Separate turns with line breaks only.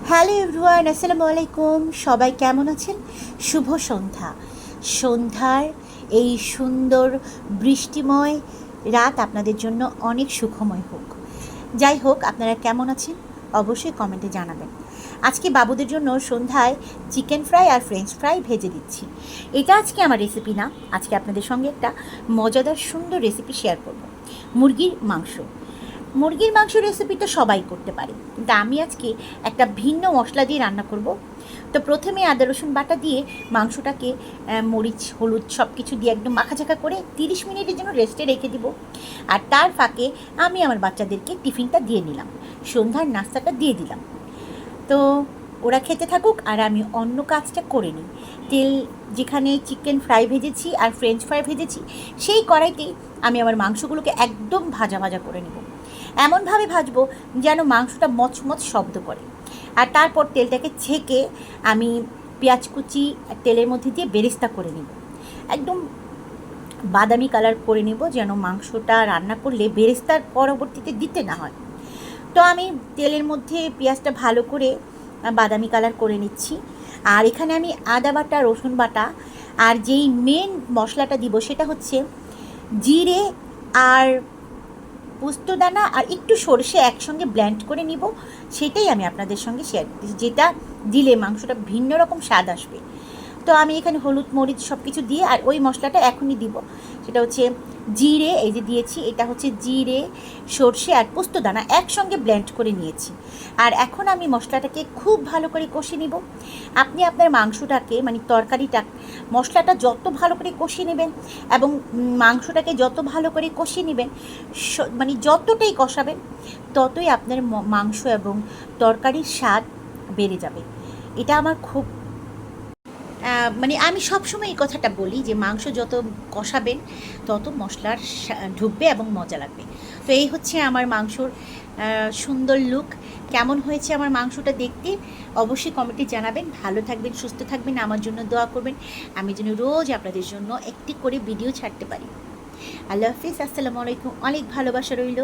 Hello everyone, আসসালামু আলাইকুম। সবাই কেমন আছেন? শুভ সন্ধ্যা। সন্ধ্যার এই সুন্দর বৃষ্টিময় রাত আপনাদের জন্য অনেক সুখময় হোক। যাই হোক, আপনারা কেমন আছেন অবশ্যই কমেন্টে জানাবেন। আজকে বাবুদের জন্য সন্ধ্যায় চিকেন ফ্রাই আর ফ্রেঞ্চ ফ্রাই ভেজে দিচ্ছি। এটা আজকে আমার রেসিপি না, আজকে আপনাদের সঙ্গে একটা মজাদার সুন্দর রেসিপি শেয়ার করব। মুরগির মাংস রেসিপি তো সবাই করতে পারে, কিন্তু আমি আজকে একটা ভিন্ন মশলা দিয়ে রান্না করব। তো প্রথমে আদা রসুন বাটা দিয়ে মাংসটাকে মরিচ হলুদ সব কিছু দিয়ে একদম মাখাঝাকা করে 30 মিনিটের জন্য রেস্টে রেখে দিব। আর তার ফাঁকে আমি আমার বাচ্চাদেরকে টিফিনটা দিয়ে নিলাম, সন্ধ্যার নাস্তাটা দিয়ে দিলাম। তো ওরা খেতে থাকুক আর আমি অন্য কাজটা করে নিই। তেল যেখানে চিকেন ফ্রাই ভেজেছি আর ফ্রেঞ্চ ফ্রাই ভেজেছি, সেই কড়াইতেই আমি আমার মাংসগুলোকে একদম ভাজা ভাজা করে নেব। এমনভাবে ভাজবো যেন মাংসটা মচমচ শব্দ করে। আর তারপর তেলটাকে ছেঁকে আমি পেঁয়াজ কুচি তেলের মধ্যে দিয়ে বেরেস্তা করে নেব, একদম বাদামি কালার করে নেব, যেন মাংসটা রান্না করলে বেরেস্তার পরবর্তীতে দিতে না হয়। তো আমি তেলের মধ্যে পেঁয়াজটা ভালো করে বাদামি কালার করে নিচ্ছি। আর এখানে আমি আদা বাটা রসুন বাটা আর যেই মেন মশলাটা দিব সেটা হচ্ছে জিরে আর পোস্তদানা আর একটু সরষে একসঙ্গে ব্লেন্ড করে নিব। সেটাই আমি আপনাদের সঙ্গে শেয়ার করতেছি, যেটা দিলে মাংসটা ভিন্ন রকম স্বাদ আসবে। তো আমি এখানে হলুদ মরিচ সব কিছু দিয়ে আর ওই মশলাটা এখনই দিব। সেটা হচ্ছে জিরে, এই যে দিয়েছি, এটা হচ্ছে জিরে সরষে আর পোস্তদানা একসঙ্গে ব্লেন্ড করে নিয়েছি। আর এখন আমি মশলাটাকে খুব ভালো করে কষে নিব। আপনি আপনার মাংসটাকে মানে তরকারিটা মশলাটা যত ভালো করে কষিয়ে নেবেন এবং মাংসটাকে যত ভালো করে কষিয়ে নেবেন, মানে যতটাই কষাবেন ততই আপনার মাংস এবং তরকারির স্বাদ বেড়ে যাবে। এটা আমার খুব মানে আমি সবসময় এই কথাটা বলি যে মাংস যত কষাবেন তত মশলার ঢুকবে এবং মজা লাগবে। তো এই হচ্ছে আমার মাংসর সুন্দর লুক। কেমন হয়েছে আমার মাংসটা দেখতে অবশ্যই কমেন্টে জানাবেন। ভালো থাকবেন, সুস্থ থাকবেন, আমার জন্য দোয়া করবেন, আমি যেন রোজ আপনাদের জন্য একটি করে ভিডিও ছাড়তে পারি। আল্লাহ হাফিজ, আসসালামু আলাইকুম, অনেক ভালোবাসা রইল।